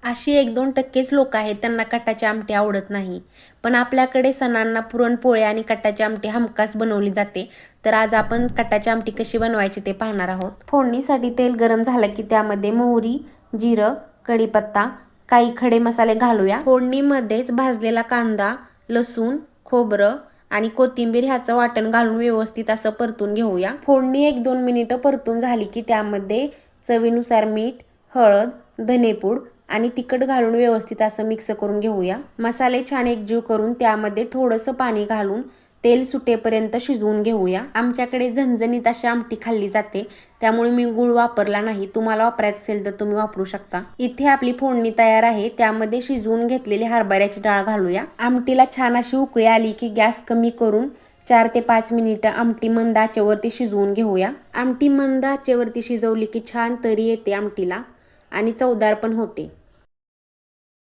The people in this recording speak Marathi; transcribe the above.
अशी 1-2% लोक आहेत त्यांना कटाची आमटी आवडत नाही, पण आपल्याकडे सणांना पुरणपोळी आणि कटाची आमटी हमखास बनवली जाते. तर आज आपण कटाची आमटी कशी बनवायची ते पाहणार आहोत. फोडणीसाठी तेल गरम झालं की त्यामध्ये मोहरी, जिरं, कढीपत्ता, काही खडे मसाले घालूया. फोडणीमध्येच भाजलेला कांदा, लसूण, खोबरं आणि कोथिंबीर ह्याचं वाटण घालून व्यवस्थित असं परतून घेऊया. फोडणी 1-2 मिनिटं परतून झाली की त्यामध्ये चवीनुसार मीठ, हळद, धनेपूड आणि तिखट घालून व्यवस्थित असं मिक्स करून घेऊया. मसाले छान एकजीव करून त्यामध्ये थोडंसं पाणी घालून तेल सुटेपर्यंत शिजवून घेऊया. आमच्याकडे झणझणीत अशी आमटी खाल्ली जाते, त्यामुळे मी गूळ वापरला नाही. तुम्हाला वापरायचं असेल तर तुम्ही वापरू शकता. इथे आपली फोडणी तयार आहे. त्यामध्ये शिजवून घेतलेली हरभऱ्याची डाळ घालूया. आमटीला छान अशी उकळी आली की गॅस कमी करून 4 ते 5 मिनिटं आमटी मंद आचेवरती शिजवून घेऊया. आमटी मंद आचेवरती शिजवली की छान तरी येते आमटीला आणि चवदार पण होते.